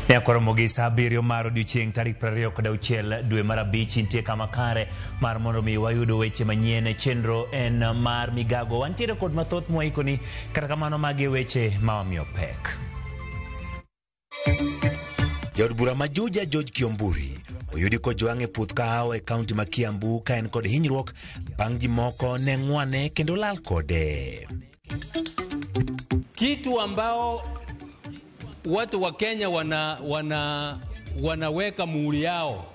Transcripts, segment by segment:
Yakoromogi sa abiriyo mar odiochieng' tarik 26 dwe mar abich nitie kama kare mar mondo mi wayudo weche manyien chenro en mar migago wantiere kod mathoth mwaikoni kata kamano magi weche mawamiyo pek. Jaod bura ma Juja George Kiomburi oyudi kojwang' e puoth kahawa e kaunti ma Kiambu ka en kod hinyruok bang' ji moko ne ng'wane kendo lal kode. Kitu ambao watu wa Kenya wanaweka muhuri yao,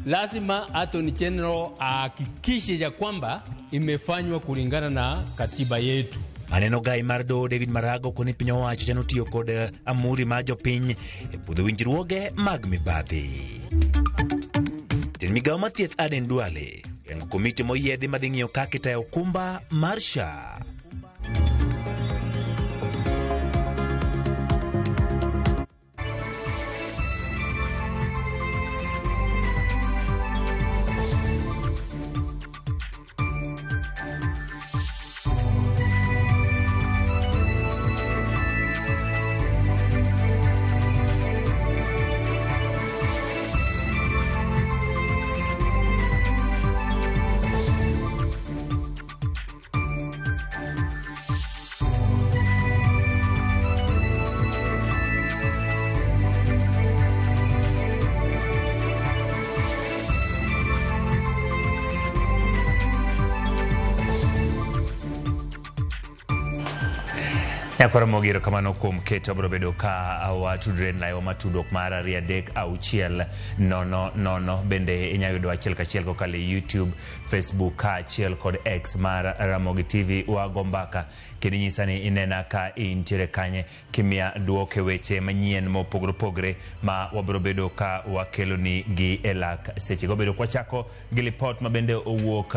lazima Attorney General ahakikishe ya kwamba imefanywa kulingana na katiba yetu. Aneno gai mar do David Marago koni piny owacho chano tiyo kod amuri ma jopiny e puodho winjruoge mag mibadhi. Jatend migawo mar thieth Aden Duale yango komiti moyiedhi madhi ng'iyo kaka itayo okumba mar SHA. Yakoromogi kamano kuom keto bro bedo ka watudre na yo matudok mar 3-6-0-0 bende inyayudo achiel kachiel kokalo YouTube, Facebook kaachiel kod X mar Ramogi TV wagombaka kendo nyisa ni inena ka intiere kanye kimia duoke weche manyien mopogore pogre ma wabro bedo ka wakelo ni gi elak seche go bedo kwa chako gi report ma bende owuok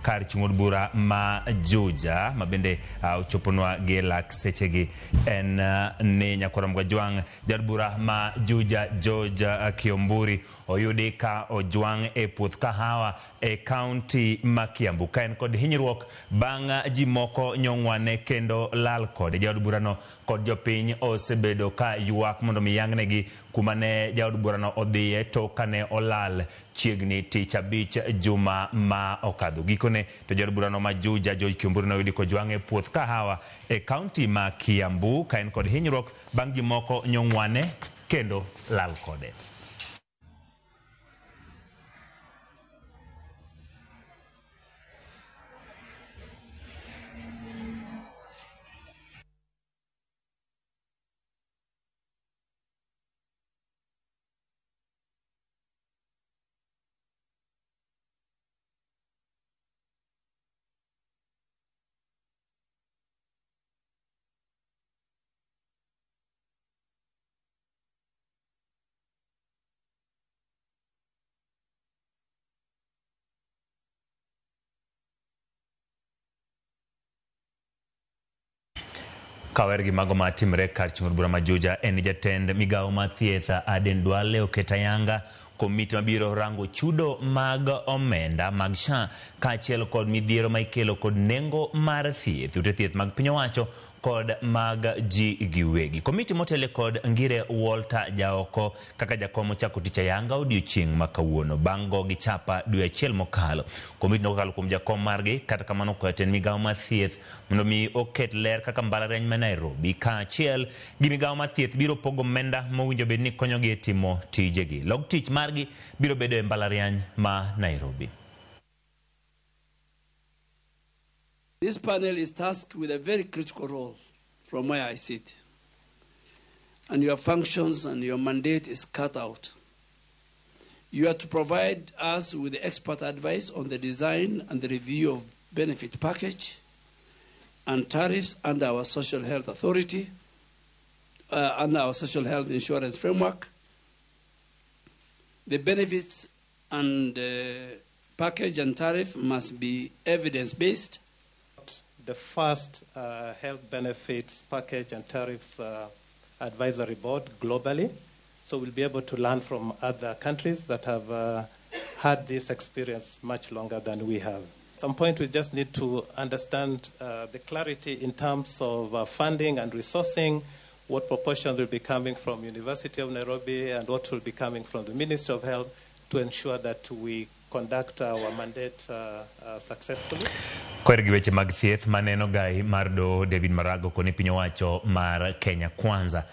kar chung'od bura ma Juja ma bende ochoponwa gi lak sechegi en ni Nyakorom Gajwang' jaod bura ma Juja George Kiomburi oyudi ka ojwang' e puoth kahawa e kaunti ma Kiambu ka en kod hinyruok bang' ji moko nyong'wane kendo lal kode. Jaod burano kod jopiny osebedo ka ywak mondo miyangnegi kuma ne jaod burano odhiye to kane olal chiegni tich abich juma ma okadho. Gikone to jaod burano ma Juja George Kiomburi noyudi kojwang' e puoth kahawa e kaunti ma Kiambu ka en kod hinyruok bang' ji moko nyong'wane kendo lal kode. Kawergi mago matimre kar chung'od bura ma Juja en jatend migawo ma thieth Aden Duale oketayanga komiti mabiro rango chudo mag omenda mag SHA kaachiel kod midhiero ma ikelo kod nengo mar thieth ute thieth mag piny owacho kod mag ji giwegi. Komiti motele kod Ngire Walter Jaoko kaka jakom ochako tich ayanga odiochieng' ma kawuono bang' go gi chapa dwe achiel mokalo. Komiti nokalo kuom jakom margi kata kamano ko jatend migawo mar thieth mondo mi oket ler kaka mbalariany ma Nairobi kaachiel gi migawo mar thieth biro pogo omenda mowinjo bed ni konyogi e timo tijegi. Log tich margi biro bedo e mbalariany ma Nairobi. This panel is tasked with a very critical role from where I sit. And your functions and your mandate is cut out. You are to provide us with expert advice on the design and the review of benefit package and tariffs under our social health authority, under our social health insurance framework. The benefits and package and tariff must be evidence-based. The first health benefits package and tariffs advisory board globally. So we'll be able to learn from other countries that have had this experience much longer than we have. At some point, we just need to understand the clarity in terms of funding and resourcing what proportion will be coming from University of Nairobi and what will be coming from the Ministry of Health to ensure that we conduct our mandate successfully. Kwergi weche mag thieth maneno gai mardo David Marago koni piny owacho mar Kenya Kwanza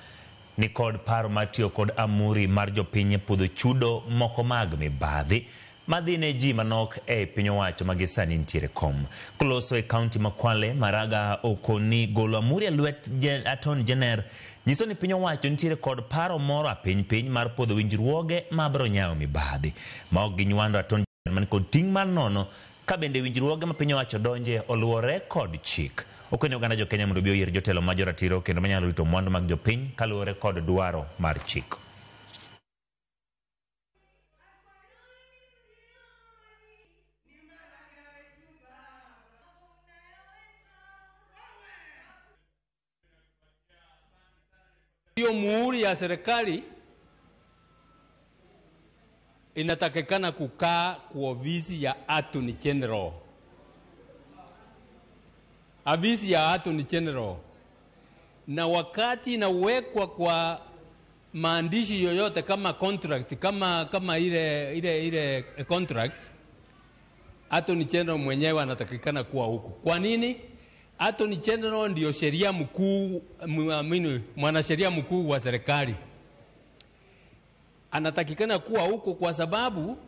ni kod paro matio kod amuri mar jopiny pudho chudo moko mag mibadhi madhine ji manok piny owacho magisani ntiere kom. Koloso county Makwale, Maraga okoni golo amuri lwet Attorney General nyiso ni piny owacho ntiere kod paro moro piny mar podho winjruoge mabro nyao mibadhi ma ok ginywando Attorney General man kod ting' mar nono ka bende winjruoge ma piny owacho donje oluwore kod chik. Okonyo oganda jo Kenya mondo bi oyier jotelo ma joratiro kendo manyalo rito mwandu mag jopiny kaluwore kod dwaro mar chik. Hiyo muhuri ya serikali inatakikana kukaa kwa ofisi ya Attorney General. Ofisi ya Attorney General. Na wakati inawekwa kwa maandishi yoyote kama contract, kama ile contract, Attorney General mwenyewe anatakikana kuwa huko. Kwa nini? Attorney General ndio sheria mkuu, mwanasheria mkuu wa serikali. Anatakikana kuwa huko kwa sababu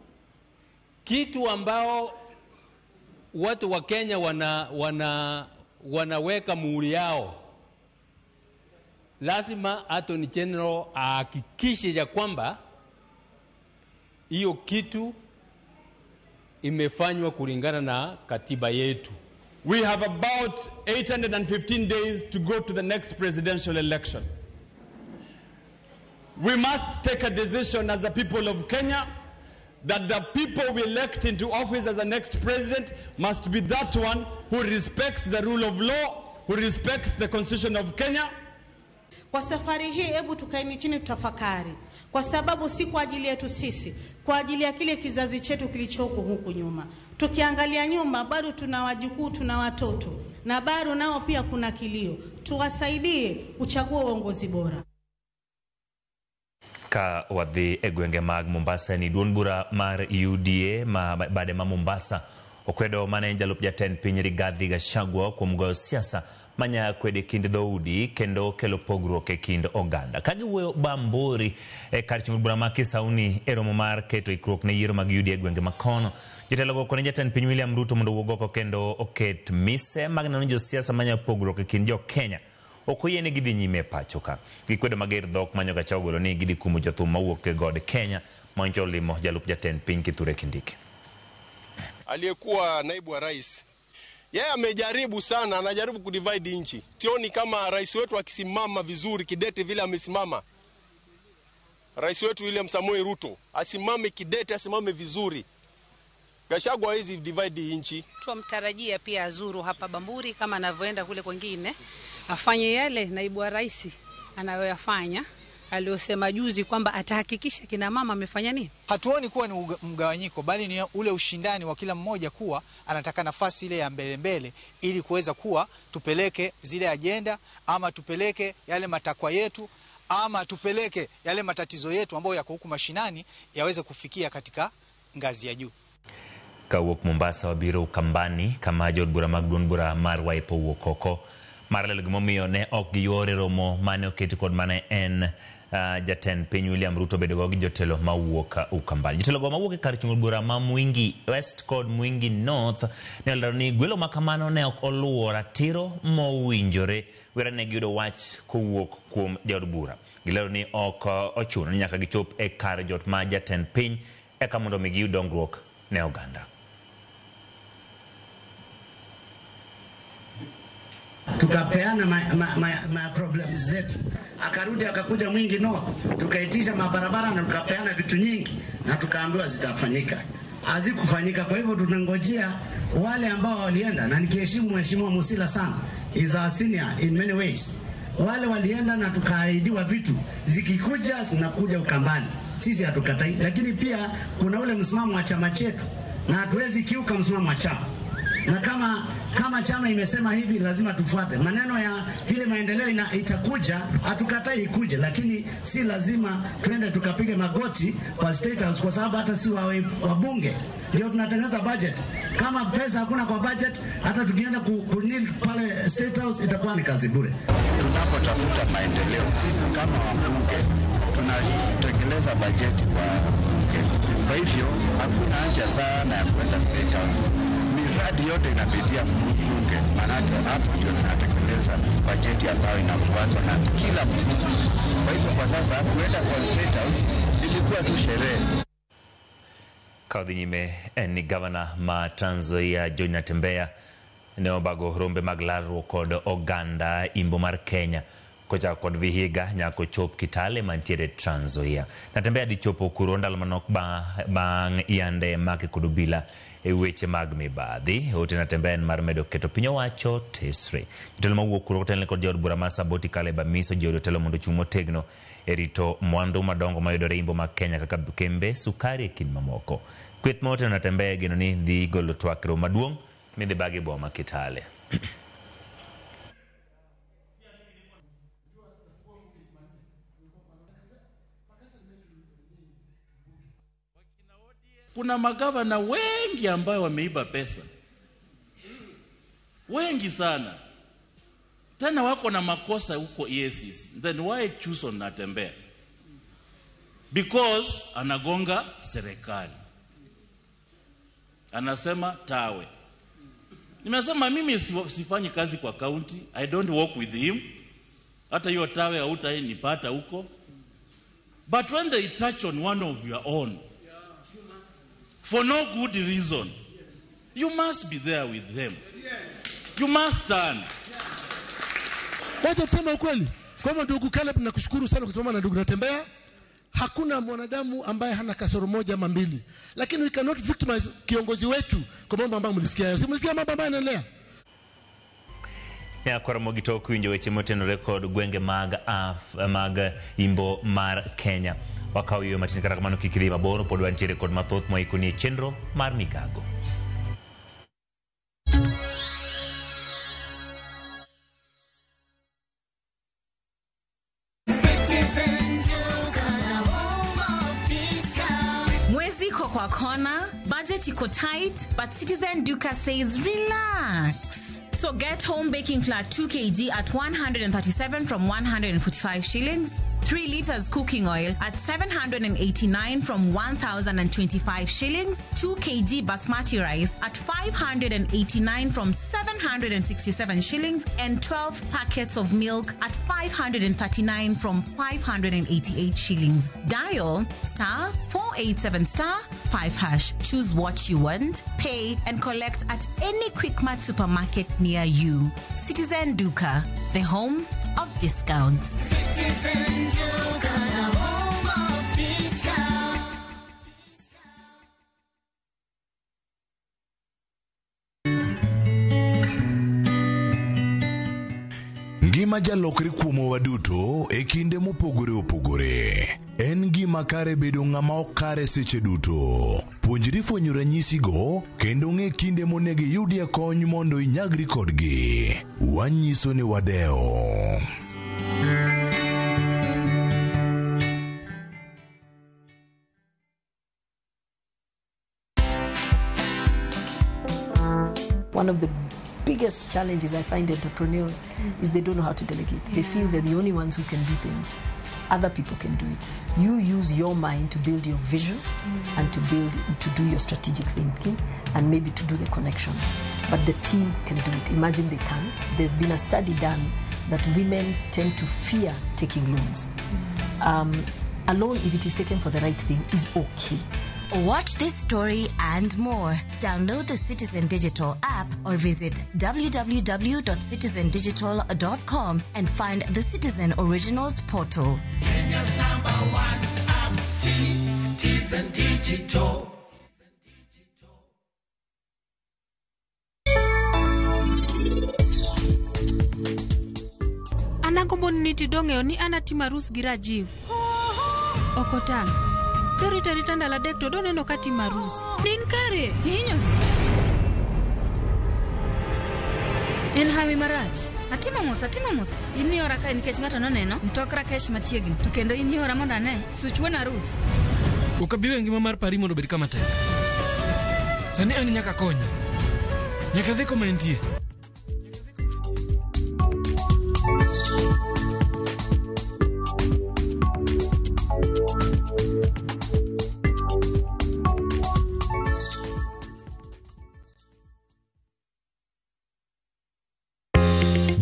kitu ambao watu wa Kenya wanaweka muhuri yao, lazima Attorney General ahakikishe ya kwamba hiyo kitu imefanywa kulingana na katiba yetu. We have about 815 days to go to the next presidential election. We must take a decision as the people of Kenya that the people we elect into office as the next president must be that one who respects the rule of law, who respects the Constitution of Kenya. Kwa safari hii hebu tukaeni chini tutafakari, kwa sababu si kwa ajili yetu sisi, kwa ajili ya kile kizazi chetu kilichoko huku nyuma. Tukiangalia nyuma bado tuna wajukuu, tuna watoto na bado nao pia kuna kilio. Tuwasaidie kuchagua uongozi bora. Ka wadhi gwenge mag Mombasa ni duond bura mar UDA ma bade ma Mombasa okwedo mane jalup jatend piny Rigathi Gachagua kuom goyo siasa manya kwede kind dhoudi kendo kelo pogruok kind oganda. Ka giwuoyo bambori kar chung bura ma Kisauni romo mar keto ikruok ne yiero mag UDA gwenge makono. Jotelo kone jatend piny William Ruto mondo wuogoko kendo oket mise mag neno josiasa manya pogruok kind jo Kenya. Okoyene gidhi nyime pacho ka. Gikwedo mager dhok manyo Gachagua ni gidhi kumo jothum mawuok God Kenya manjo limo jalup jatend piny Kithure Kindiki. Aliyekuwa naibu wa rais, yeye amejaribu sana, anajaribu kudivide nchi. Sioni kama rais wetu akisimama vizuri kidete vile amesimama. Rais wetu William Samoei Ruto asimame kidete, asimame vizuri. Gachagua hizi divide nchi. Tumtarajia pia azuru hapa Bamburi kama anavyoenda kule kwingine, afanye yale naibu wa rais anayoyafanya, aliyosema juzi kwamba atahakikisha kina mama amefanya nini. Hatuoni kuwa ni mgawanyiko, bali ni ule ushindani wa kila mmoja kuwa anataka nafasi ile ya mbele ili kuweza kuwa tupeleke zile agenda ama tupeleke yale matakwa yetu ama tupeleke yale matatizo yetu ambayo yako huku mashinani yaweze kufikia katika ngazi ya juu. Kawuok Mombasa wabiro Ukambani kama jod bura mag duond bura mar Wiper wuokoko. Maralel gimomiyo ne ok giyore romo mane oketi kod mane en jatend piny William Ruto bedo gi jotelo mawuok Ukambani. Jotelo go mawuok kar chung bura ma Mwingi West kod Mwingi North ne olero ni gwelo makamano ne ok oluwo ratiro mowinjore wera ne giyudo wach kowuok kuom jod bura. Gilero ni ok ochuno nyaka gichop kar jot ma jatend piny eka mondo mi giyud dongruok ne oganda. Tukapeana ma problems zetu. Akarudi akakuja Mwingi North, tukaitisha mabarabara na tukapeana vitu nyingi na tukaambiwa zitafanyika. Hazikufanyika, kwa hivyo tunangojea wale ambao walienda, na nikiheshimu mheshimiwa Musila sana, is our senior in many ways. Wale walienda na tukaahidiwa vitu, zikikuja zinakuja Ukambani. Sisi hatukatai, lakini pia kuna ule msimamo wa chama chetu na hatuwezi kiuka msimamo wa chama. na kama chama imesema hivi lazima tufuate. Maneno ya ile maendeleo itakuja, hatukatai ikuje, lakini si lazima tuende tukapige magoti kwa State House, kwa sababu hata si wabunge ndio tunatengeneza budget. Kama pesa hakuna kwa budget, hata tukienda kunil pale State House itakuwa ni kazi bure. Tunapotafuta maendeleo, sisi kama wabunge tunatekeleza bajeti kwa bunge. Kwa hivyo hakuna haja sana ya kwenda State House. Miradi yote inapitia bunge, maanake hapo ndio tunatekeleza bajeti ambayo inafuatwa na kila mbunge. Kwa hivyo kwa sasa kwenda kwa State House ilikuwa tu sherehe. Kaudhi nyime ni Governor ma Trans Nzoia George Natembeya ne obago rombe maglaru kod oganda imbo mar Kenya kocha kod Vihiga nyako chop Kitale mantiere Trans Nzoia. Natembeya di chopo kuro ndalo manok bang yande make kudubila e weche mag mibadhi. Ote Natembeya mar medo keto piny owacho tesre. Jotelo mawuok kuro kotelne kod jaod bura ma Saboti Caleb Amiso jiwo jotelo mondo chung' motegno erito mwandu madongo mayudore imbo mag Kenya kaka kembe, sukari kind mamoko. Kweth mote Natembeya geno ni dhi golo twakro maduong' midhi bagi boma Kitale. Kuna magavana wengi ambao wameiba pesa, wengi sana, tena wako na makosa huko EACC. Then why choose on Natembeya? Because anagonga serikali, anasema tawe. Nimesema mimi sifanyi kazi kwa county, I don't work with him. Hata hiyo tawe hautanipata huko. But when they touch on one of your own, for no good reason, you must be there with them. You must stand. Wacha tuseme ukweli. Kwa hivyo ndugu Caleb, nakushukuru sana kusimama na ndugu Natembeya. Hakuna mwanadamu ambaye hana kasoro moja ama mbili. Lakini we cannot victimize kiongozi wetu kwa mambo ambayo mlisikia. Si mlisikia mambo ambayo yanaendelea? Ya kwa mogito kuinjo weche moteno record gwenge mag imbo mar Kenya. Wakao hiyo matini karakamano kikiri maboro podwa nchi record mathoth moikuni chenro mar migago. Mwezi kwa kona, budget iko tight, but Citizen Duka says relax. So get home baking flour 2 kg at 137 from 145 shillings. 3 liters cooking oil at 789 from 1,025 shillings. 2 kg basmati rice at 589 from 767 shillings. And 12 packets of milk at 539 from 588 shillings. Dial *487*5#. Choose what you want, pay and collect at any Quickmart supermarket near you. Citizen Duka, the home of discounts. Citizen Duka, the home of discounts. Ngima jalokre kuomo waduto e kinde mopogore opogore. En gima kare bedo ng'ama okare seche duto. Puonjri fwenyo ranyisi go kendo ng'e kinde monego yudie kony mondo inyagri kodgi. Wanyiso ni wadeo. One of the biggest challenges I find entrepreneurs is they don't know how to delegate. They feel they're the only ones who can do things. Other people can do it. You use your mind to build your vision and to do your strategic thinking and maybe to do the connections. But the team can do it. Imagine they can. There's been a study done that women tend to fear taking loans. A loan, if it is taken for the right thing, is okay. Watch this story and more. Download the Citizen Digital app or visit www.citizendigital.com and find the Citizen Originals portal. Kenya's #1 app, Citizen Digital. Anagombo niti dongeo ni anatima Rus gi Rajiv. Okotang. Rita ndala dek to doneno kati marus. Nin kare. Hinyo. En hawi marach. Atimo mos. Ini ora ka nikech ng'ato noneno mtok Rakesh machiegni. To kendo ini ora mondo ane such wuon arus. Ukabiwe ngima mar pari mondo bed kama tek. Sani an nyaka konya. Nyaka dhi koma entie.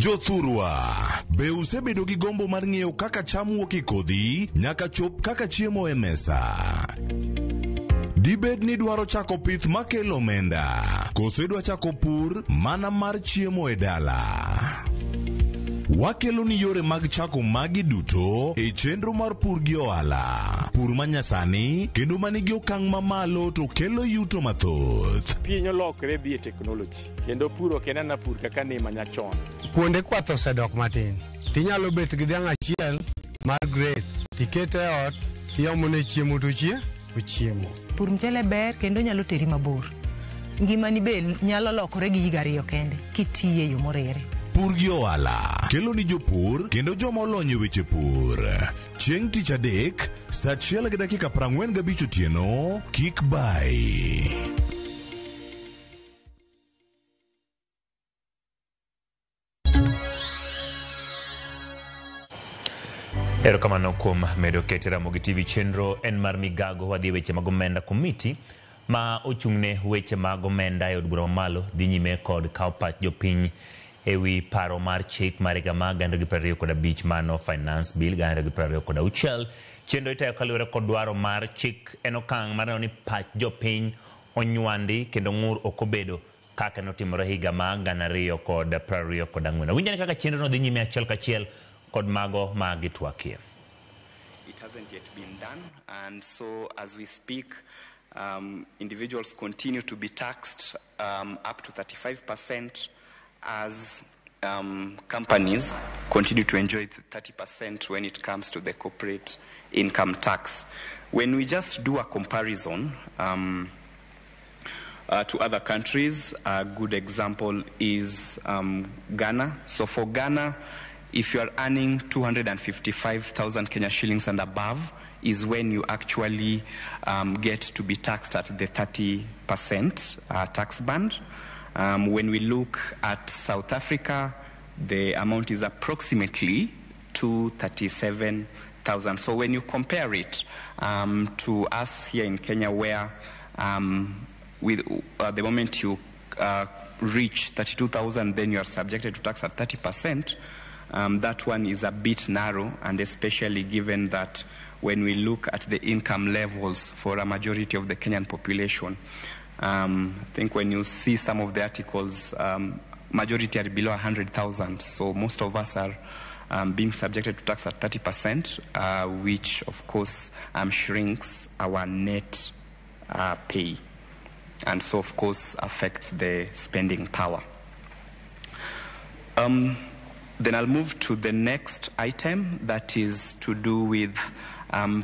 Jothurwa, be usebedo gi gombo mar ng'eyo kaka cham wuok e kodhi nyaka chop kaka chiemo e mesa? Dibed ni dwaro chako pith makelo omenda, kose dwa chako pur mana mar chiemo e dala? Wakelo ni yore mag chako magi duto e chenro mar pur gi ohala. Pur manyasani kendo manigi okang' mamalo to kelo yuto mathoth. Piny olokre dhi e technology kendo puro kenana pur kaka ne manyachon. Kuonde kwath osedok matin. Tinyalo bet gi dhiang' achiel mar grade tikete e ot tiomone chiemo to chiemo. Pur mchele ber kendo nyalo teri mabor. Ngimani be nyalo lokore gi higa 2 kende kitiye yo morere. Pur gi ohala kelo ni jopur kendo joma olony e weche pur. Chieng' tich adek, saa 1:45 otieno, kik bai. Erokamano kuom medo kete Ramogi TV chenro en mar migago wadhi weche mag omenda. Komiti ma ochung'ne weche mag omenda e od bura mamalo dhi nyime kod kawo pach jopiny ewi paro mar chik mar higa mag 2025 mano Finance Bill 2026. Chenro itayo kaluwore kod dwaro mar chik en okang' mar neno ni pach jopiny onywandi kendo ng'ur ok obedo kaka notimore higa mag 2024. Winjani kaka chenro no dhi nyime achiel kachiel kod mago magitwakie. It hasn't yet been done, and so as we speak, individuals continue to be taxed up to 35%, as companies continue to enjoy 30% when it comes to the corporate income tax. When we just do a comparison to other countries, a good example is Ghana. So for Ghana, if you are earning 255,000 Kenya shillings and above, is when you actually get to be taxed at the 30% tax band. When we look at South Africa, the amount is approximately 237,000. So when you compare it to us here in Kenya, where with the moment you reach 32,000, then you are subjected to tax at 30%. That one is a bit narrow, and especially given that when we look at the income levels for a majority of the Kenyan population, I think when you see some of the articles, majority are below 100,000. So most of us are being subjected to tax at 30%, which of course shrinks our net pay, and so of course affects the spending power. Then I'll move to the next item, that is to do with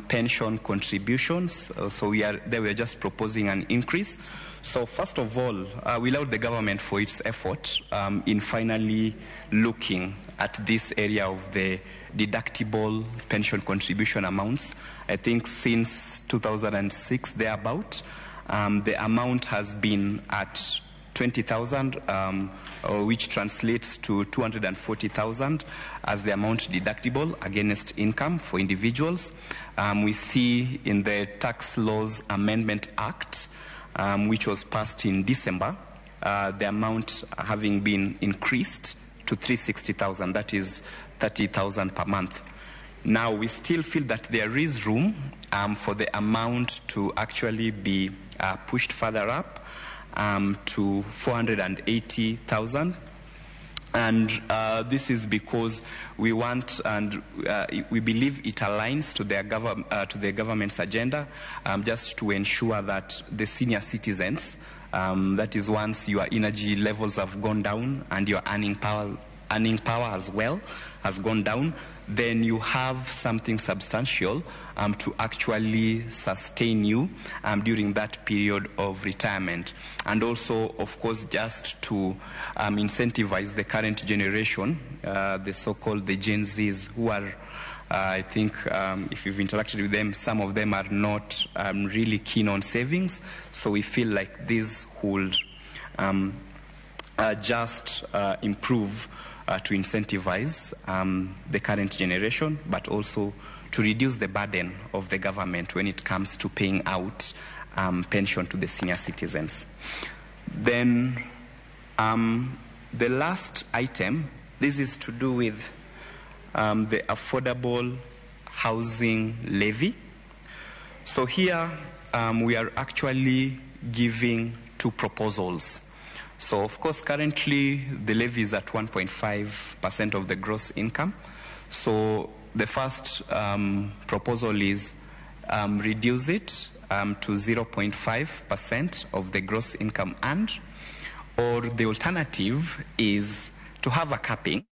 pension contributions. So we are just proposing an increase. So first of all, we laud the government for its effort in finally looking at this area of the deductible pension contribution amounts. I think since 2006 thereabout, the amount has been at 20,000, which translates to 240,000 as the amount deductible against income for individuals. We see in the Tax Laws Amendment Act, which was passed in December, the amount having been increased to 360,000, that is 30,000 per month. Now, we still feel that there is room for the amount to actually be pushed further up to 480,000. And this is because we want and we believe it aligns to the government's agenda, just to ensure that the senior citizens, that is once your energy levels have gone down and your earning power earning power as well has gone down, then you have something substantial to actually sustain you during that period of retirement. And also, of course, just to incentivize the current generation, the so-called the Gen Zs, who are, I think, if you've interacted with them, some of them are not really keen on savings. So we feel like this would just improve to incentivize the current generation, but also to reduce the burden of the government when it comes to paying out pension to the senior citizens. Then the last item, this is to do with the affordable housing levy. So here we are actually giving two proposals. So of course currently the levy is at 1.5% of the gross income. So the first proposal is reduce it to 0.5% of the gross income earned, or the alternative is to have a capping.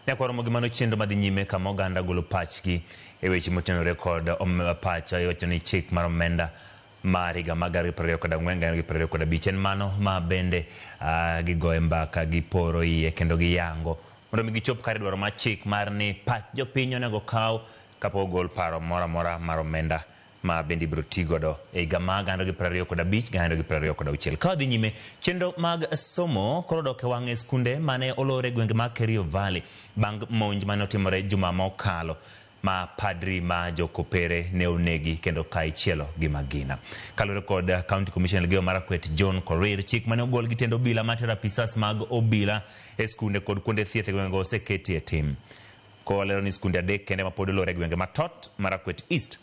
Nyakwaro mogimano chendo madhi nyime kama oganda golo pachgi e weche motenore kod pacha iwacho ni chik mar omenda mar higa mag 2024 en mano ma bende gigoye mbaka giporo iye kendo giyango mondo gichop kare dwaro mar chik mar ni pach jopiny onego kaw kapo ogol paro mora mora mar omenda ma bendi biro tigodo e higa mag 2025-2026. Ka dhi nyime chenro mag somo koro dok e wang'e skunde mane olore gwenge mag Kerio Valley bang' monj mane otimore juma mokalo ma padri ma jokopere ne onegi kendo kaichielo gi magina. Kalure kod County Commissioner Elgeyo Marakwet John Korir, chik mane ogol gi tendo obila matero apisas mag obila e skunde kod kuonde thieth e gwenge oseketi e tim. Kolero ni skunde adek kende mapod olore e gwenge Matot, Marakwet East,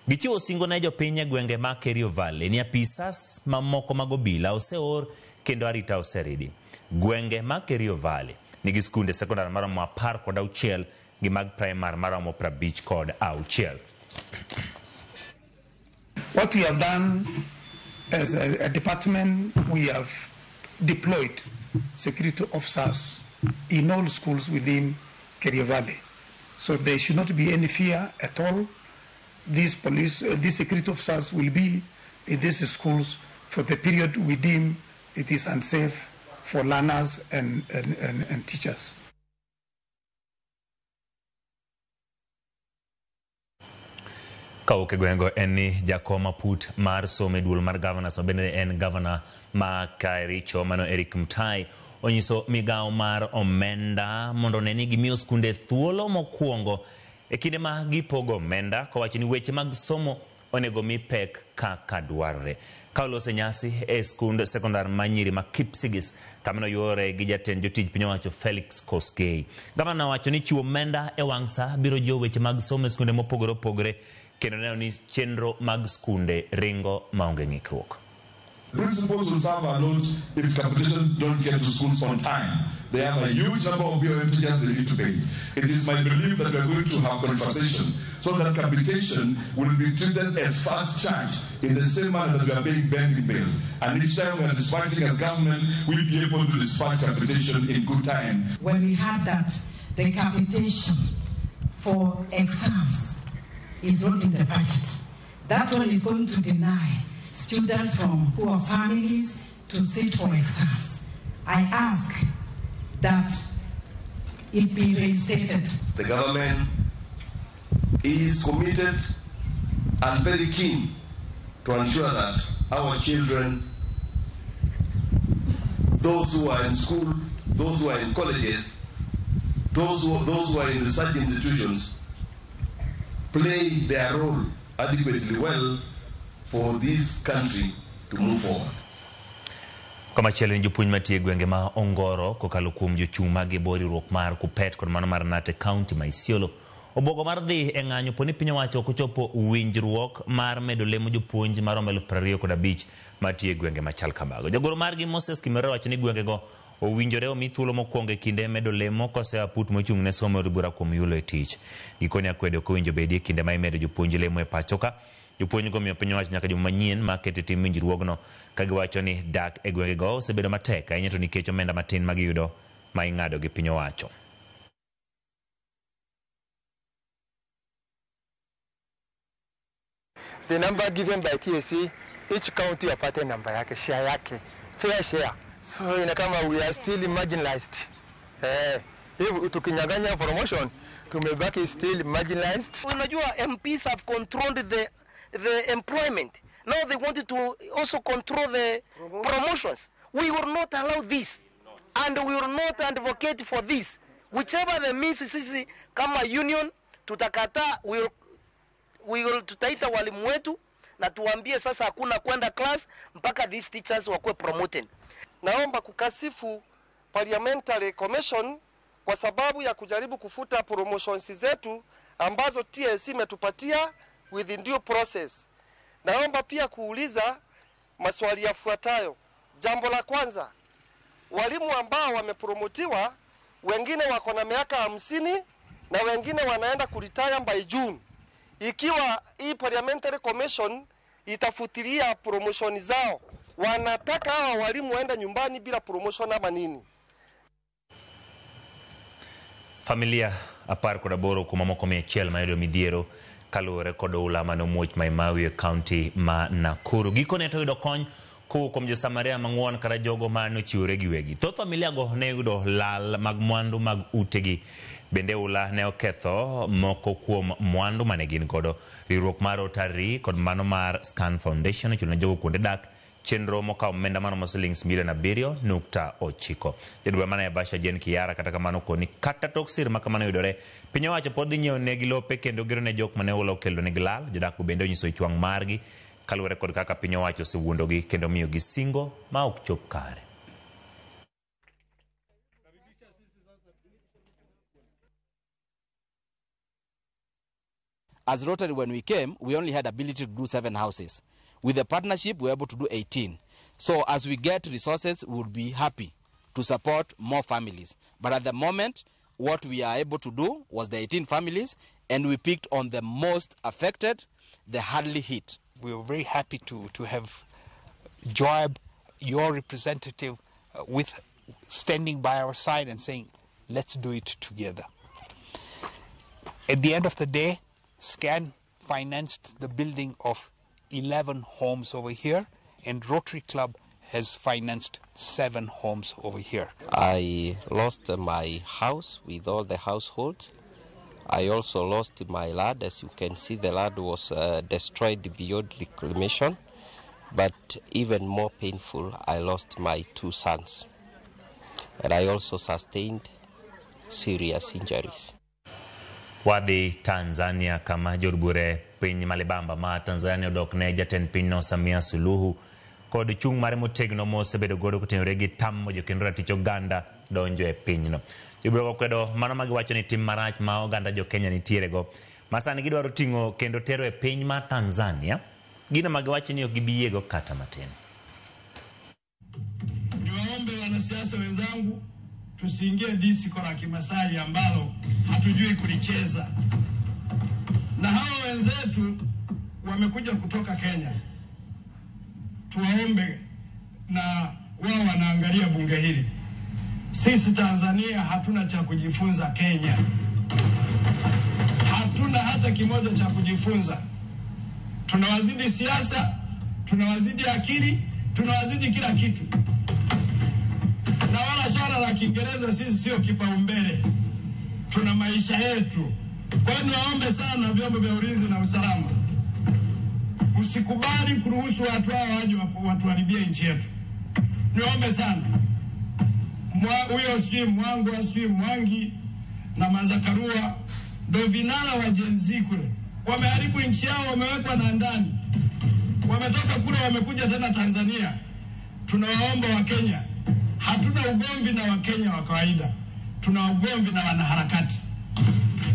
gichiwo singo ne jopiny e gwenge mag Kerio Valley ni apisas mamoko mag obila oseor kendo arita oseridi. Gwenge mag Kerio Valley nigi skunde sekondar maromo 16 gi mag primary maromo 56. What we have done as a department, we have deployed security officers in all schools within Kerio Valley. So there should not be any fear at all. These security officers will be in these schools for the period we deem it is unsafe for learners and teachers. Kauke gwengo eni jakoma put mar some duol mar governors mabende en governor ma Kericho mano Eric Mutai onyiso migao mar omenda mondo neni gimiyo skunde thuolo mokwongo e kinde ma gipogo omenda kowacho ni weche mag somo onego mi pek kaka dwarore. Kaolose nyasi e skund sekondar manyiri ma Kipsigis kamano yore gi jatend jotij piny owacho Felix Koskei. Gavana wacho ni chiwo omenda e wang'sa biro jiwo weche mag somo e skunde mopogore opogore kendo neno ni chenro mag skunde ringo maonge ng'ikruok. Principals will serve a lot if capitation don't get to schools on time. They have a huge number of BOM teachers they need to pay. It is my belief that we are going to have conversation so that capitation will be treated as fast charge in the same manner that we are paying banking bills. And each time we are dispatching as government, we'll be able to dispatch capitation in good time. When we had that, the capitation for exams is not in the budget. That one is going to deny students from poor families to sit for exams. I ask that it be reinstated. The government is committed and very keen to ensure that our children, those who are in school, those who are in colleges, those who are in research institutions, play their role adequately well for this country to move forward. Kama chelo jopuonj matie gwenge ma Ongoro kokalo kuom jochung' mag riwruok mar Kupet kod mano mar Nate County ma Isiolo obogo mar dhi e ng'anyo poni piny owacho ok ochopo winjruok mar medo lemo jopuonj maromo 25,000 matie gwenge machal kamago. Jagoro margi Moses Kimero wacho ni gwengego owinjore omi thuolo mokwongo e kinde medo lemo kosea put mochung' ne somo od bura kuom yulo e tich. Gikoni akwedo kowinjo bedie kinde ma imedo jopuonj lemo e pachoka. Jopuonj go miyo piny owacho nyaka joma manyien ma kete tim winjruogno ka giwacho ni dak e gwengego osebedo matek ahinya to nikech omenda matin ma giyudo ma ing'ado gi piny owacho. The number given by TSC, each county apate number yake, share yake, fair share. So inakama we are still marginalized. If tukinyang'anya promotion, tumebaki still marginalized. Unajua MPs have controlled the employment. Now they wanted to also control the promotions. We will not allow this, and we will not advocate for this. Whichever the means sisi kama union tutakata, we will tutaita walimu wetu na tuambie sasa hakuna kwenda class mpaka these teachers wakuwe promoted. Naomba kukasifu Parliamentary Commission kwa sababu ya kujaribu kufuta promotions zetu ambazo TSC imetupatia within due process. Naomba pia kuuliza maswali yafuatayo. Jambo la kwanza, walimu ambao wamepromotiwa, wengine wako na miaka 50 na wengine wanaenda kuretire by June. Ikiwa hii Parliamentary Commission itafutilia promotion zao, wanataka hawa walimu waende nyumbani bila promotion ama nini? Familia apar kod aboro kuma moko mia achiel mayudo midhiero kaluwore kod oula mane omuoch Maimawi e kaunti ma Nakuru. Gikone to yudo kony kuom jo-Samaria mang'uon kata jogo mane ochiwore giwegi. Thoth familia go ne yudo lal mag mwandu mag utegi. Bende oula ne oketho moko kuom mwandu mane gin godo. Riwruok mar Rotary kod mano mar Scan Foundation ochuno jogo kuonde dak chenro mokawo omenda mano shillings milion 7.9. Jadwar mana Basha Jen Kiara kata kamano koni kata tok sir ma kamano yudore. Piny owacho pod dhi nyiewo negi lope kendo gero ne jok mane oula okelo negi lal. Jodak bende onyiso ichwang' margi kaluwore kod kaka piny owacho osewuondogi kendo miyo gi singo ma ok chop kare. As Rotary, when we came, we only had ability to do 7 houses. With the partnership, we were able to do 18. So as we get resources, we will be happy to support more families. But at the moment, what we are able to do was the 18 families, and we picked on the most affected, the hardly hit. We were very happy to have Joab, your representative, with standing by our side and saying, let's do it together. At the end of the day, SCAN financed the building of 11 homes over here, and Rotary Club has financed 7 homes over here. I lost my house with all the households. I also lost my land. As you can see, the land was destroyed beyond reclamation. But even more painful, I lost my 2 sons. And I also sustained serious injuries. Wadhi Tanzania kama jorbure piny malibamba ma Tanzania odok ne jatend pinyno Samia Suluhu kod chung' mare motegno mosebedo godo kotenore gi tamo jokendo ratich oganda donjo e pinyno. Joburego kwedo mano ma giwacho ni tim marach ma oganda jo Kenya nitiere go. Masani gidwaro ting'o kendo tero e piny ma Tanzania. Gino ma giwacho ni ok gibiyiego kata matin. Niwaombe wanasiasa wenzangu tusiingie disiko la Kimasai ambalo hatujui kulicheza. Na hao wenzetu wamekuja kutoka Kenya. Tuwaombe na wao wanaangalia bunge hili. Sisi Tanzania hatuna cha kujifunza Kenya. Hatuna hata kimoja cha kujifunza. Tunawazidi siasa, tunawazidi akili, tunawazidi kila kitu. Na wala swala la Kiingereza sisi sio kipaumbele. Tuna maisha yetu. Kwa hiyo niwaombe sana vyombo vya ulinzi na usalama, usikubali kuruhusu watu hao waje watuharibie nchi yetu. Niwaombe sana. Huyo sijui Mwangu, sijui Mwangi na Manzakarua ndio vinara wa Gen Z kule. Wameharibu nchi yao, wamewekwa na ndani. Wametoka kule wamekuja tena Tanzania. Tunawaomba wa Kenya, hatuna ugomvi na Wakenya wa kawaida. Tuna ugomvi na wanaharakati.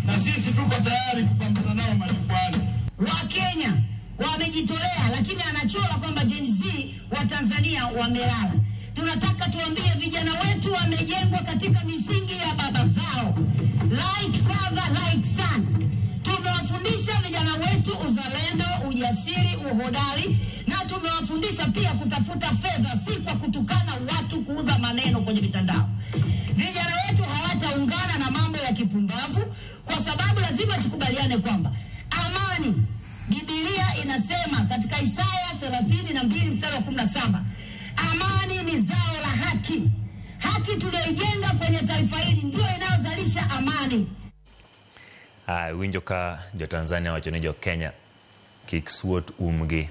Na sisi tuko tayari kupambana nao majukwani. Wakenya wamejitolea, lakini anachora kwamba Gen Z wa Tanzania wamelala. Tunataka tuambie vijana wetu wamejengwa katika misingi ya baba zao. Like father, like son. Tumewafundisha Tumewafundisha vijana wetu uzalendo, ujasiri, uhodari, na tumewafundisha pia kutafuta fedha, si kwa kutukana watu, kuuza maneno kwenye mitandao. Vijana wetu hawataungana na mambo ya kipumbavu, kwa sababu lazima tukubaliane kwamba amani, Biblia inasema katika Isaya 32 mstari wa 17, amani ni zao la haki. Haki tuliyoijenga kwenye taifa hili ndio inayozalisha amani. Winjo ka jo Tanzania wacho ni jo Kenya kik suot umgi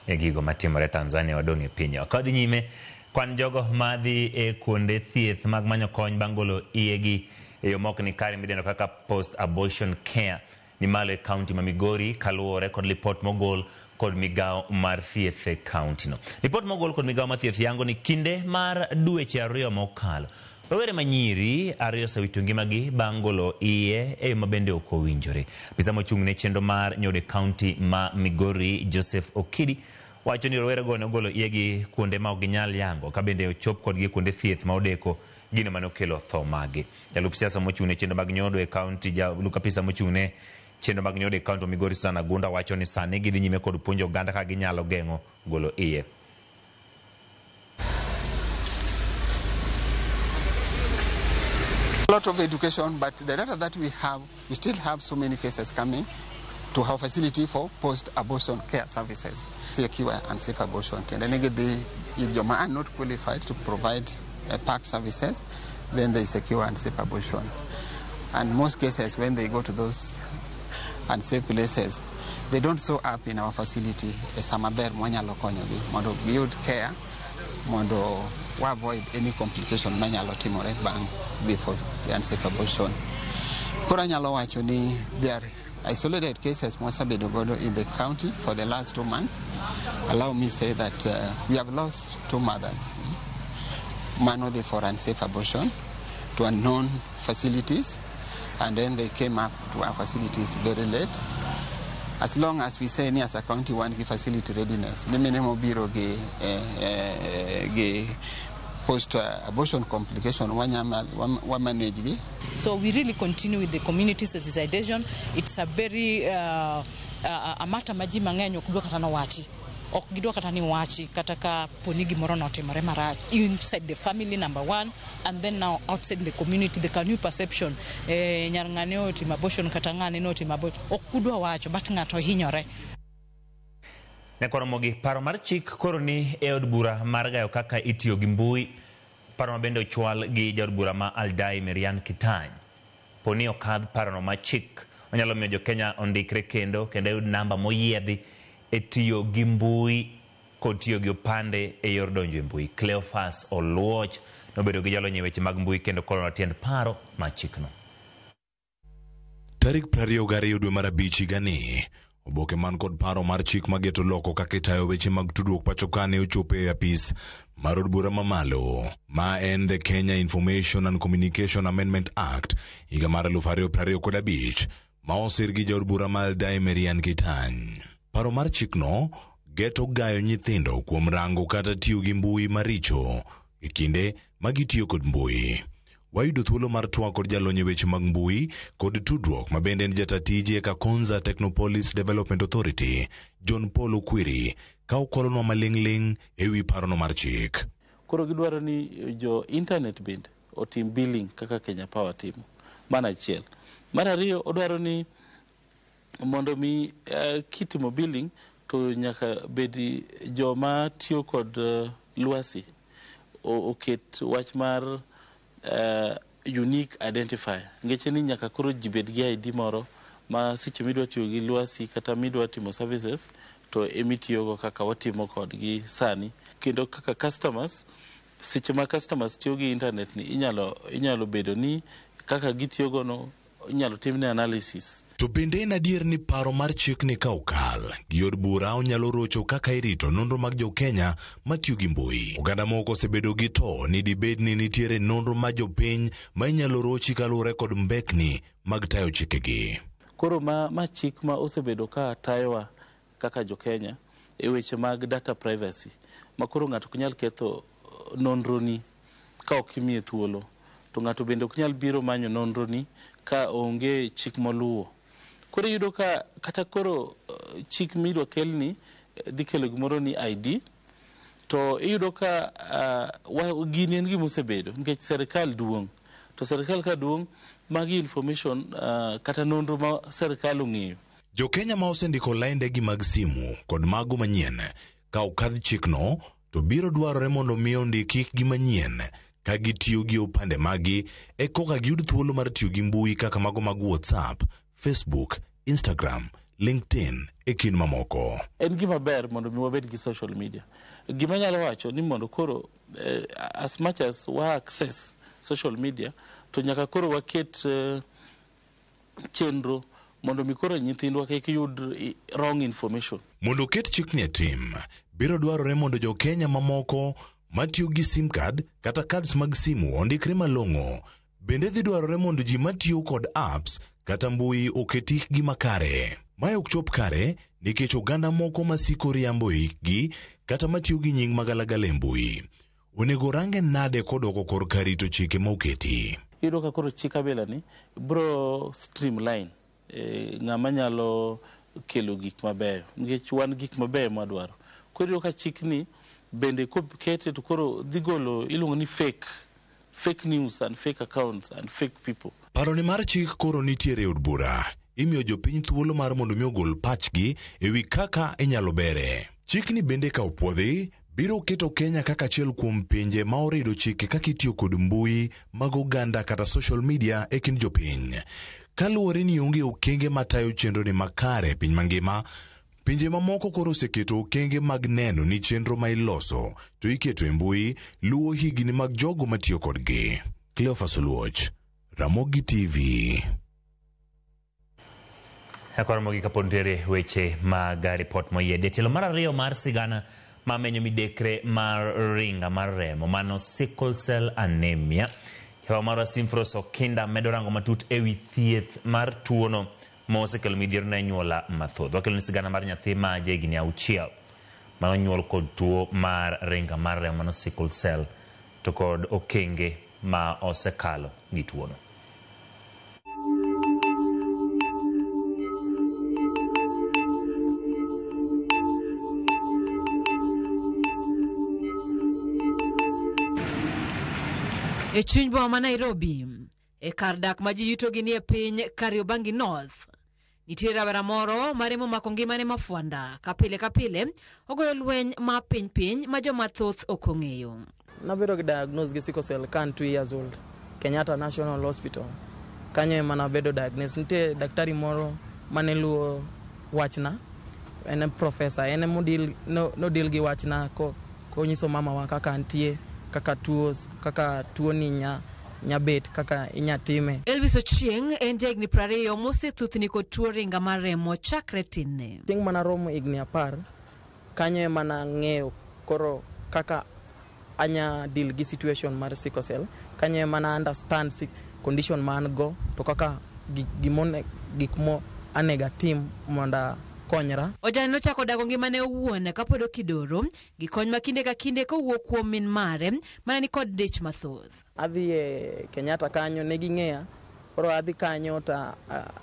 e gigo matimore Tanzania wadong' piny. Kodhi nyime kwan jogo madhi e kuonde thieth mag manyo kony bangolo iegi e yo mok ni kare midendo kaka post abortion care ni malo e county ma Migori kaluwore kod lipot mogol kod migao mar thieth e county no. Lipot mogol kod migao mar thieth yango ni kinde mar dweche 2 mokalo rowere manyiri 2 osewito ngimagi bang' golo iye e mabende ok owinjore. Bisa mochung' ne chenro mar Nyode County ma Migori Joseph Okidi wacho ni rowere go ne ogolo iyegi kuonde ma ok ginyal yango ka bende ochop kodgi kuonde thieth ma odeko gino mane okelo tho magi. Jalup siasa mochung' ne chenro mag Nyodo e county jalup apisa mochung' ne chenro mag Nyode County Migori Susana Gunda wacho ni sani gidhi nyime kod puonjo oganda ka ginyalo geng'o golo iye. A lot of education, but the data that we have, we still have so many cases coming to have facility for post-abortion care services, secure and safe abortion care. And if your man not qualified to provide PAC services, then they secure and safe abortion. And most cases, when they go to those unsafe places, they don't show up in our facility. Samaber mwanyalo konyogi mondo build care, mondo avoid any complication manyalo timore bang' before the unsafe abortion. Kora nyalo wacho ni there are isolated cases mwasabedo godo in the county for the last 2 months. Allow me say that we have lost 2 mothers, Manode for unsafe abortion, to unknown facilities, and then they came up to our facilities very late. As long as we say ni as a county one facility readiness, nemenemo biro ge post-abortion complication wa manage. So we really continue with the community sensitization. It's a very amata maji mang'eny okdwa kata no wachi. Ok gidwa kata ni wachi kata ka ponigi moro notimore marach inside the family, number one, and then now outside the community, the new perception nyar ng'ane otimo abortion kata ng'ane no otimo abortion ok kudwa wacho but ng'ato hinyore. Ne koromogi paro mar chik koro ni e od bura mar gayo kaka itiyo gi mbui. Paro ma bende ochwal gi jaod bura ma Aldai Merian Kitany. Poni okadh parono ma chik onyalo miyo jo Kenya ondikre kendo yud namba moyiedhi e tiyo gi mbui kod tiyo gi opande e yor donjo e mbui. Cleophas Oluoch nobedo gi jalony e weche mag mbui kendo koro tiend paro ma chikno. Tarik 22 dwe mar abich higani, oboke man kod paro mar chik mageto loko kaka itayo weche mag tudruok pacho ka ne ochope e apis mar od bura mamalo ma en the Kenya Information and Communication Amendment Act higa mar 2025 ma osir gi jaod bura mar Aldai Merian Kitany. Paro mar chikno geto gayo nyithindo kuom rango kata tiyo gi mbui maricho e kinde magitiyo kod mbui. Wayudo thuolo mar twak kod jalony e weche mag mbui kod tudruok ma bende en jatatije ka Konza Technopolis Development Authority, John Paul Okwiri, ka okolonwa maling'ling e wi parono mar chik. Koro gidwaro ni jo internet bende otim billing kaka Kenya Power timo. Mana achiel. Mar ariyo odwaro ni mondo mi kitimo billing to nyaka bedi joma tiyo kod lwasi oket wach mar unique identifier. Ngeche ni nyaka koro jibed gi ID moro ma seche midwa tiyo gi lwasi kata midwa timo services to emitiyogo kaka watimo kod gi sani. Kendo kaka customers, seche ma customers tiyo gi internet ni inyalo bedo ni kaka gitiyogo no inyalo timne analysis. To bende en adier ni paro mar chik ni ka okal, giod bura onyalo rocho kaka irito nonro mag jo Kenya matiyo gi mbui. Oganda moko osebedo gi to ni dibed ni nitiere nonro ma jopiny ma inyalo rochi kaluwore kod mbekni mag tayo chikegi. Koro ma chik ma osebedo ka tayowa kaka jo Kenya e weche mag data privacy. Ma koro ng'ato ok nyal ketho nonro ni ka ok imiye thuolo. To ng'ato bende ok nyal biro manyo nonro ni ka onge chik moluwo. Koro yudo ka kata koro chik midwa kelni dhi kelo gimoro ni ID, to iyudo ka gini en gima osebedo nikech serikal duong', to serikal ka duong' magi information kata nonro ma serikal ong'eyo. Jo Kenya ma osendiko laindegi mag simu kod mago manyien ka okadh chikno to biro dwarore mondo miyo ndikgi manyien ka gitiyo gi opande magi koka giyud thuolo mar tiyo gi mbui kaka mago mag WhatsApp, Facebook, Instagram, LinkedIn kind mamoko. En gima ber mondo mi wabed gi social media. Gima nyalo wacho ni mondo koro as much as we access social media to nyaka koro waket chenro mondo mi koro nyithindwa kik yud wrong information. Mondo ket chikni tim, biro dwarore mondo jo Kenya mamoko matiyo gi SIM card kata cards mag simu ondikre malong'o. Bende dhi dwarore mondo ji matiyo kod apps kata mbui oketi gi makare. Mae ok chop kare nikech oganda moko masiko riambo ikgi kata matiyo gi nying magalagala mbui. Onego range nade kodoko kor karito chike ma oketi. Iyudo ka koro chik abila ni bro streamline ng'ama nyalo kelo gik mabeyo nikech wan gik mabeyo madwaro. Koro iyudo ka chik ni bende kete to koro dhi golo iluongo ni fake news and fake accounts and fake people. Paroni mar chik koro nitiere od bura. Imiyo jopiny thuolo mar mondo mi ogol pachgi ewi kaka inyalo bere. Chikni bende ka opuodhi biro keto Kenya kaka achiel kuom pinje ma orido chike kaka itiyo kod mbui mag oganda kata social media kind jopiny. Kaluwore ni onge okenge matayo chenro ni makare piny mangima, pinje mamoko koro oseketo okenge mag neno ni chenro ma iloso to iketo e mbui luwo higni mag jogo matiyo kodgi. Cleophas Oluoch, Ramogi TV. Akora mogi kapontere weche mag report moyede. Telo mar ariyo mar sigana mamenyo midekre mar ringa mar remo mano sickle cell anemia. Jawa mar Simfros Okinda medo rango matut ewi thieth mar tuono mosekelo midhiero ne nyuola mathoth. Wakelo ni sigana mar nyathi ma jahigni 6 ma onyuol kod tuo mar ringa mar remo mano sickle cell to kod okenge ma osekalo gi tuono. E chuny boma ma Nairobi, e kar dak ma ji yuto gi ni e piny Kariobangi North, nitiere rawera moro maremo mako ngimane mafuanda ka pile ogoyo lweny ma piny ma joma thoth ok ong'eyo. Nabedo gi diagnose gi sickle cell kan 2 years old, Kenyatta National Hospital. Kanyo ema nabedo diagnose. Nitie daktari moro mane luwo wachna, en professor, en modil no deal gi wachna ko nyiso mama wa kaka antie, kaka tuo ni nyabet kaka inyatime. Elvis Ochieng en jahigni 20 mosethuthni kod tuo ringa mar remo chakre tinne. Chieng' mana romo higni 10 kanyo ema nang'eyo koro kaka anya deal gi situation mar sickle cell. Kanyo ema na understand condition man go to kaka gik mo anega tim monda konyra. Ojane nochako dago ngimane owuon kapod okidoro gi kony ma kinde ka kinde kowuok kuom min mare mana ni kod dich mathoth. Adhi e Kenyatta kanyo ne ging'eya, koro adhi kanyo ta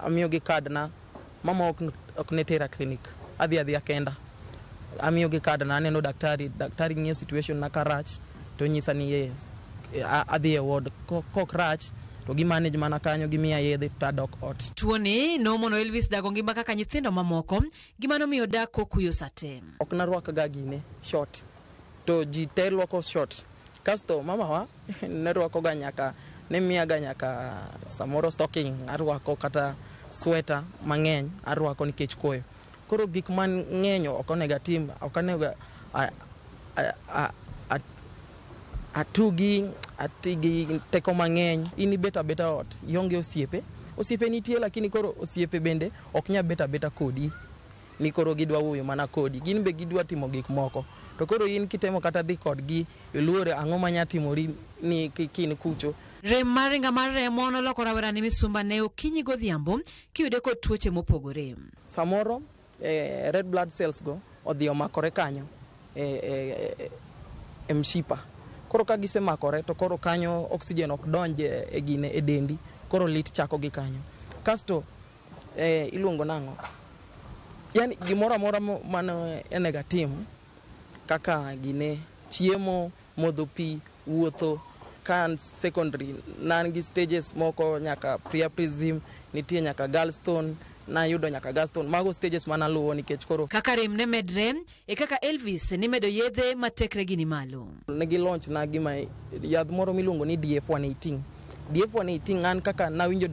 amiyo gi kad na, mama ok ne tera clinic, adhi akenda. Amiyo gi kad na, aneno daktari ng'iyo situation na karach to nyisa ni adhi e ward kok rach to gi manage mana kanyo gi miya yedhe ta dok ot. Tuoni nomono Elvis dago ngima kaka nyithindo mamoko, gima nomiyo dak kokuyo sate. Ok narwaka ga gine short to ji te rwako short. Kasto mama wa ne rwako ga nyaka, ne miya ga nyaka samoro stocking arwako kata sweater mang'eny arwako nikech koyo. Koro gik man ng'enyo ok onega tim, ok onega atigi teko mang'eny. Ini beta ot, ionge osiepe nitie, lakini koro osiepe bende ok nya beta kodi, ni koro gidwa wuoyo mana kodi, gin be gidwa timo gik moko, to koro in kitemo kata dhi kodgi iluore ang'o manya timori ni kin kucho. Rem mar ringa mar remo noloko rawera ni misumba ne okinyi godhiambo kiyude kod tuoche mopogore. Samoro red blood cells go odhi omakore kanyo e mshipa, koro ka gisemakore to koro kanyo oxygen ok donje e gine e dendi, koro lit chako gi kanyo. Kasto iluongo nango. Yani gimoro amora mano enega tim kaka gine chiemo, modho pi, wuotho, kan secondary nan gi stages moko nyaka pre-prism, nitie nyaka Galstone, na yudo nyaka Galstone. Mago stages mana luwo nikech koro kaka rem ne medre e kaka Elvis ni medo yedhe matekre gini malo. Negi launch na gima yadh moro miluongo ni DF118. DF118 an kaka nawinjo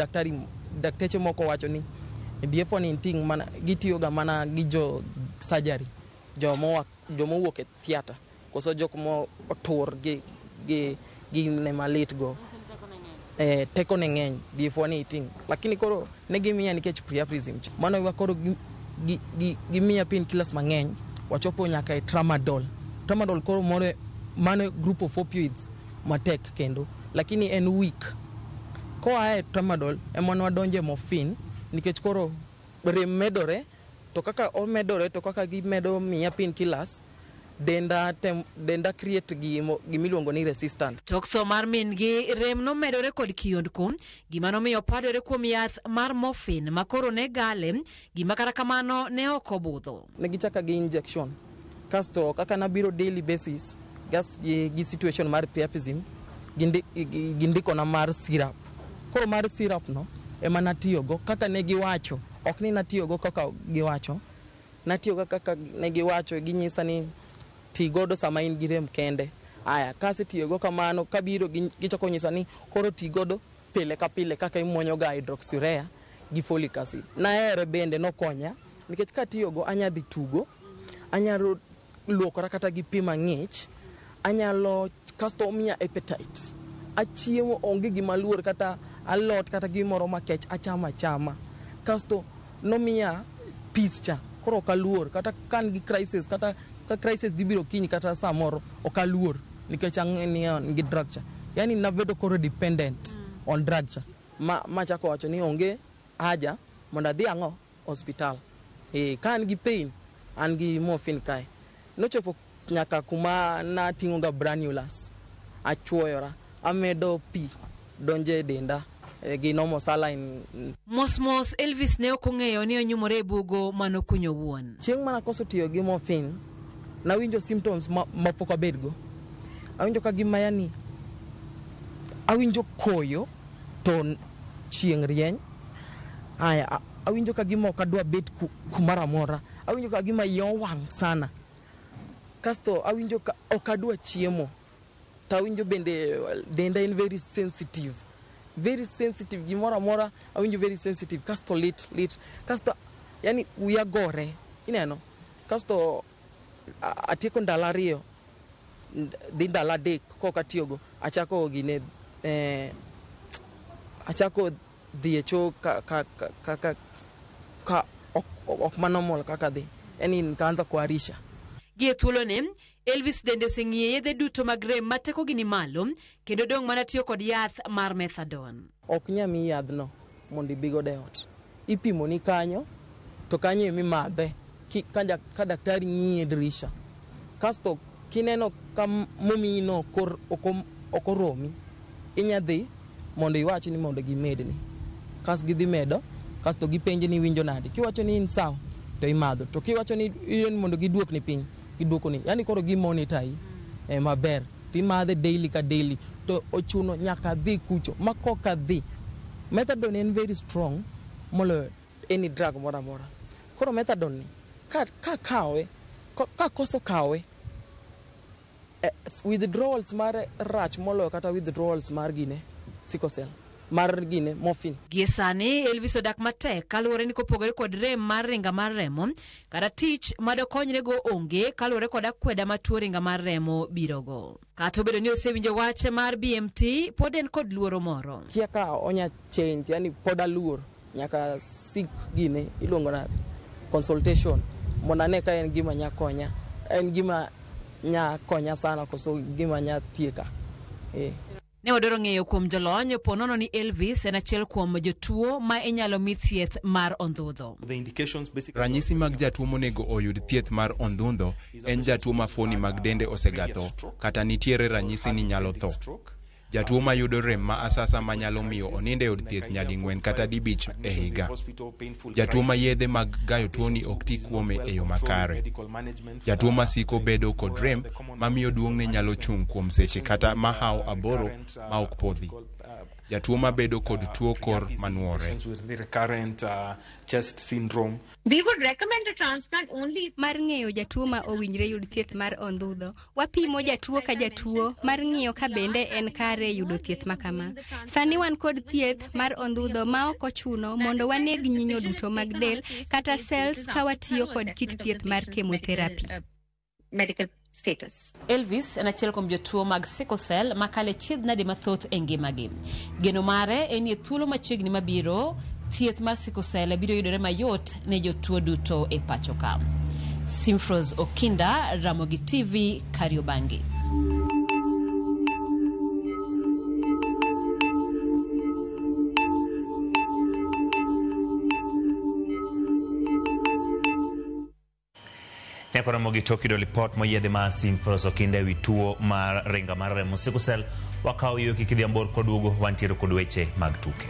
dakteche moko wacho ni DF118 mana gitiyoga mana gi jo surgery, jomo wuok e theater, koso jok mo otur gi ne malit go. Teko ne ng'eny DF118, lakini koro ne gimiya nikech pre-prism. Mano wa koro gimiya pain killers mang'eny, wachopo nyaka e tramadol. Tramadol koro mano group of opioids matek kendo, lakini en weak. Ko ae tramadol emon wadonje morphine nikech koro rem medore, to kaka omedore to kaka gimedo miya pain killers, denda create gimiluongo ni resistant. Tokso mar min gi rem no medore kod kiondko, gima nomiyo padore kuom yath mar morphine makoro ne gale, gima kata kamano ne ok obudho. Ne gichaka gi injection, kasto kaka nabiro daily basis gas gi situation mar priapism, gindiko na mar syrup. Koro mar syrup no ema natiyogo kaka ne giwacho, ok ni natiyogo kaka giwacho, natiyogo kaka ne giwacho, ginyisa ni tigodo sama in gi rem kende. Aya, kasi tiyogo kamano, kabiro gichako nyisa ni koro tigodo pile ka pile kaka imuonyo ga hydroxyurea gi folic acid. Naere bende nokonya nikech katiyogo anyadhi tugo, anyalo luokora kata gi pi mang'ich, anyalo kasto omiya appetite. Achiemo onge gima luor kata alot kata gimoro makech achama. Kasto nomiya peace cha, koro kaluor kata kan gi crisis kata ka crisis dibiro kiny kata samoro okaluor nikech ang'eni gi drug cha. Yani navedo koro dependent on drug cha. Ma chako wacho ni onge haja mondo adhi ang'o hospital. Kan gi pain an gi morphine kae. Nochopo nyaka kuma nating'o ga granules, achuoyora, amedo pi donje denda gi normal saline. Mos Elvis ne ok ong'eyo ni onyumore e bugo manokunyo wuon. Chieng' mana koso tiyo gi morphine, nawinjo symptoms mapok abedgo. Awinjo ka gima yani awinjo koyo to chieng' rieny. Aya, awinjo ka gima ok adwa bet kumara mora. Awinjo ka gima yo wang' sana. Kasto awinjo ka ok adwa chiemo. Ta awinjo bende denda in very sensitive. Gimora mora awinjo very sensitive. Kasto lit. Kasto yani uya gore. Ineno. Kasto atieko ndalo ariyo, dhi ndalo adek koka tiyogo, achako gine achako dhi e cho ka ok manormal kaka dhi. Yani nikaanza kuharisha. Gie thuolo ne, Elvis dende oseng'iye yedhe duto mag rem mateko gini malo, kendo dong' mana tiyo kod yath mar methadone. Ok nyami yadhno mondo ibigo deot. Ipimo ni kanyo, to kanyo emi madhe. Ka daktari ng'iye dirisha. Kasto kineno ka momino okoromi, inyadhi mondo iwachi ni mondo gimedni. Kas gidhi medo, kasto gipenji ni winjo nade. Kiwacho ni in sawa, to imadho. To kiwacho ni mondo giduok ni piny, giduoko ni. Yani koro gimonitor maber. Timadhe daily ka daily. To ochuno nyaka dhi kucho. Makoka dhi. Methadone en very strong molo any drug mora. Koro methadone ni ka kawe, ka koso kawe, withdrawals mar rach molo kata withdrawals mar gine sickle cell, mar gine morphine. Gie sani Elvis odak matek kaluwore ni kopogore kod rem mar ringa mar remo, kata tich madokonyre go onge kaluwore kod akweda ma tuo ringa mar remo birogo. Kata obedo ni osewinjo wache mar BMT, pod en kod luoro moro. Kia ka onya change, yani pod aluor, nyaka sik gine iluongo na consultation. Monane ka en gima nya konya. En gima nya konya sana koso gima nya tieka. Ne wadoro ng'eyo kuom jolony ponono ni Elvis en achiel kuom jotuo ma inyalo mi thieth mar ondhudho. Ranyisi mag jatuo monego oyud thieth mar ondhudho en jatuo ma fuoni mag dende osegatho kata nitiere ranyisi ni nyalo tho. Jatuo mayudo rem ma asasa manyalo miyo oninde od thieth nyading'wen kata dibich e higa. Jatuo ma yedhe mag gayo tuoni ok ti kuome e yo makare. Jatuo masiko bedo kod rem mamiyo duong'ne nyalo chung' kuom seche kata mahaw aboro ma ok podhi. Jatuo mabedo kod tuo kor manuore. We would recommend a transplant only mar ng'eyo jatuo ma owinjre yud thieth mar ondhudho. Wapimo jatuo ka jatuo mar ng'iyo ka bende en kare yudo thieth makama. Sani wan kod thieth mar ondhudho ma ok ochuno mondo waneg nyinyo duto mag del kata cells ka watiyo kod kit thieth mar chemotherapy. Medical status. Elvis en achiel kuom jotuo mag sickle cell makale chiedh nadi mathoth e ngimagi. Geno mare en ye thuolo machiegni mabiro thieth mar sickle cell biro yudore mayot ne jotuo duto e pacho ka. Simfros Okinda, Ramogi TV, Kariobangi. Nekora mogi tokido report moyedhe ma Simfros Okinda wi tuo mar ringa mar remo sickle cell wakao yo kikidhi ambor kodugo wantiero kod weche mag tuke.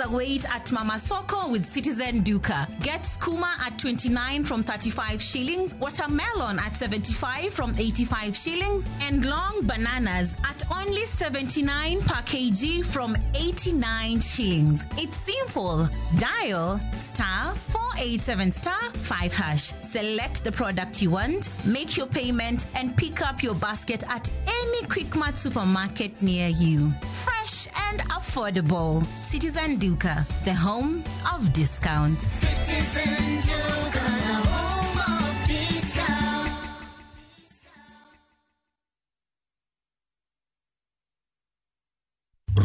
Await at Mama Soko with Citizen Duka. Get skuma at 29 from 35 shillings, watermelon at 75 from 85 shillings, and long bananas at only 79 per kg from 89 shillings. It's simple. Dial *487*5#. Select the product you want, make your payment, and pick up your basket at any Quickmart supermarket near you. Fresh and affordable. Citizen Duka, the home of discounts. Citizen Duka, the home of discounts.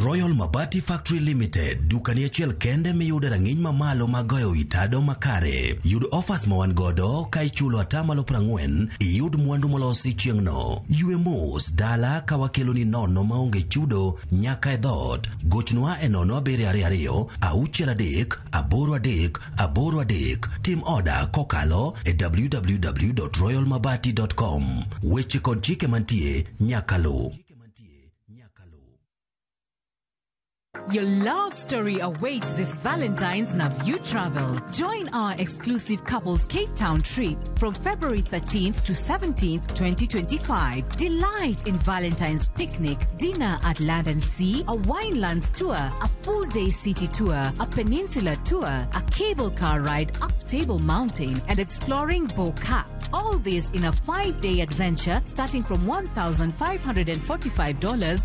Royal Mabati Factory Limited, dukani achiel kende miyude rang'iny mamalo magoyo itado makare. Yud offers mawan godo ka ichulo atamalo 40, iyud mwandu molosi chieng'no. Yue mos dala ka wakelo ni nono maonge chudo nyaka e dhot. Gochnwa e 022-638-838. Tim order kokalo e www.royalmabati.com. Weche kod chike mantie nyakalo. Your love story awaits this Valentine's Navu Travel. Join our exclusive couples Cape Town trip from February 13th to 17th, 2025. Delight in Valentine's picnic, dinner at Land and Sea, a winelands tour, a full-day city tour, a peninsula tour, a cable car ride up Table Mountain, and exploring Bo Cap. All this in a 5-day adventure starting from $1,545